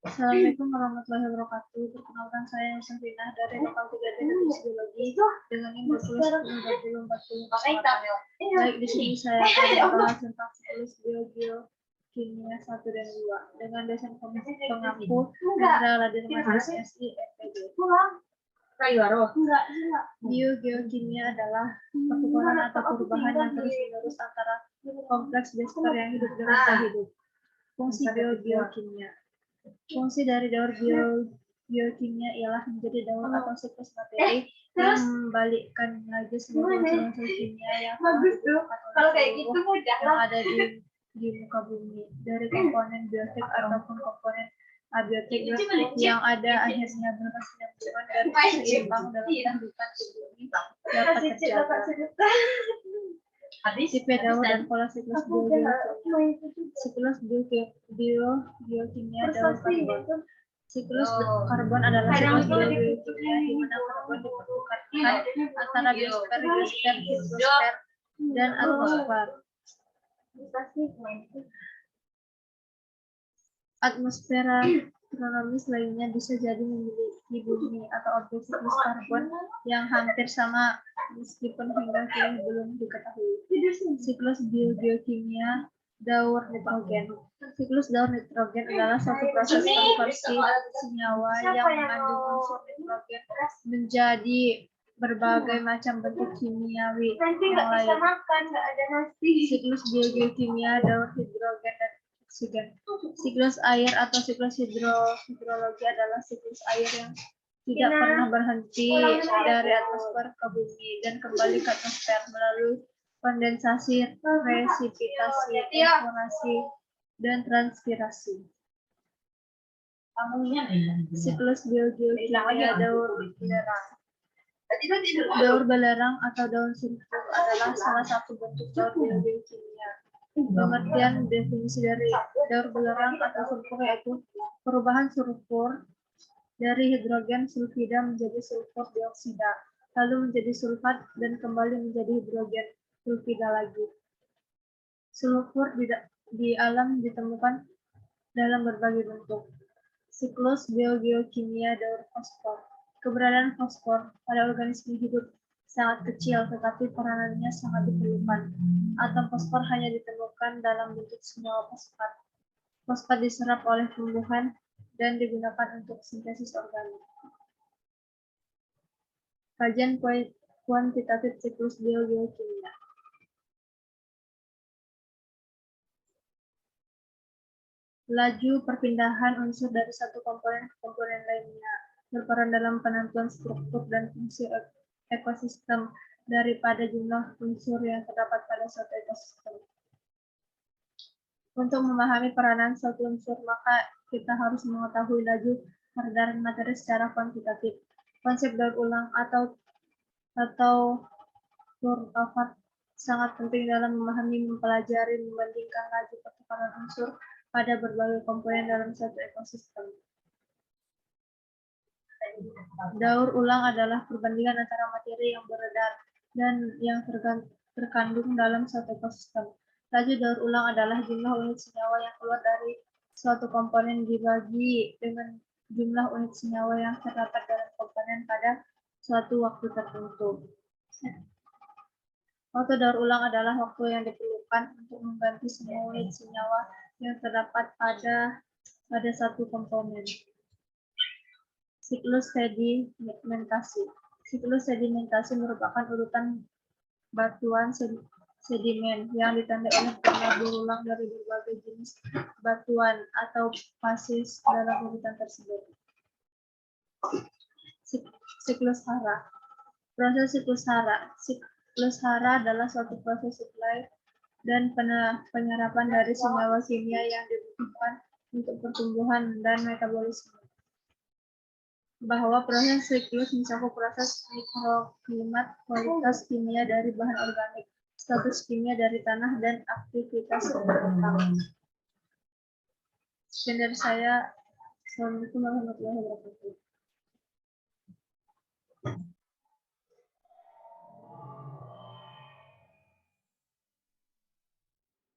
Assalamualaikum warahmatullahi wabarakatuh. Perkenalkan saya Safina dari Lokal 3 Teknik Biologi dengan NIM 20 Baik, di sini saya akan membahas tentang siklus biokimia 1 dan 2 dengan dosen pengampu Indra Ladin Mas SI FPD. Biokimia adalah pertukaran atau perubahan yang terus-menerus antara kompleks dasar yang hidup dengan tak hidup. Fungsi biokimia. Fungsi dari daur biokimia ialah menjadi daur atau siklus materi yang membalikkan lagi seluruh unsur kimia yang Kalau kayak gitu mudah yang ada di muka bumi dari komponen biotik ataupun komponen abiotik yang ada akhirnya berkesinambungan dan seimbang dalam kehidupan di bumi dapat terjaga. Tipe daur dan pola siklus biokimia daur karbon. Siklus karbon adalah siklus biokimia di mana karbon dipertukarkan antara biosfer, hidrosfer, dan atmosfer. Atmosfera astronomis lainnya bisa jadi memiliki bumi atau objek siklus karbon yang hampir sama meskipun hingga kini belum diketahui. Siklus biokimia daur nitrogen. Siklus daur nitrogen adalah suatu proses konversi senyawa yang mengandung unsur nitrogen menjadi berbagai macam bentuk kimiawi yang lain. Siklus biokimia daur hidrogen dan oksigen. Siklus air atau siklus hidrologi adalah siklus air yang tidak pernah berhenti dari atmosfer ke bumi dan kembali ke atmosfer melalui kondensasi, resipitasi, evaporasi, dan transpirasi. Siklus biokimia daur belerang. Daur belerang atau daun sulfur adalah salah satu bentuk daur biokimia. Pengertian definisi dari daur belerang atau sulfur yaitu perubahan sulfur dari hidrogen sulfida menjadi sulfur dioksida, lalu menjadi sulfat dan kembali menjadi hidrogen sulfida lagi. Sulfur di alam ditemukan dalam berbagai bentuk. Siklus biokimia daur fosfor. Keberadaan fosfor pada organisme hidup sangat kecil, tetapi peranannya sangat diperlukan. Atom fosfor hanya ditemukan dalam bentuk senyawa fosfat. Fosfat diserap oleh tumbuhan dan digunakan untuk sintesis organik. Kajian kuantitatif siklus biokimia. Laju perpindahan unsur dari satu komponen ke komponen lainnya berperan dalam penentuan struktur dan fungsi ekosistem daripada jumlah unsur yang terdapat pada suatu ekosistem. Untuk memahami peranan suatu unsur, maka kita harus mengetahui laju peredaran materi secara kuantitatif. Konsep daur ulang atau Thurtofat sangat penting dalam memahami, mempelajari, membandingkan laju pertukaran unsur pada berbagai komponen dalam suatu ekosistem. Daur ulang adalah perbandingan antara materi yang beredar dan yang terkandung dalam suatu ekosistem. Laju daur ulang adalah jumlah unit senyawa yang keluar dari suatu komponen dibagi dengan jumlah unit senyawa yang terdapat dalam komponen pada suatu waktu tertentu. Waktu daur ulang adalah waktu yang diperlukan untuk mengganti semua unit senyawa yang terdapat pada satu komponen. Siklus sedimentasi. Siklus sedimentasi merupakan urutan batuan sedimen yang ditandai oleh pola berulang dari berbagai jenis batuan atau fases dalam urutan tersebut. Siklus hara. Proses siklus hara. Siklus hara adalah suatu proses suplai dan penyerapan dari senyawa kimia yang dibutuhkan untuk pertumbuhan dan metabolisme. Bahwa proses siklus mencakup proses mikroklimat, kualitas kimia dari bahan organik, status kimia dari tanah, dan aktivitas penentang. Sekian dari saya. Assalamualaikum warahmatullahi wabarakatuh.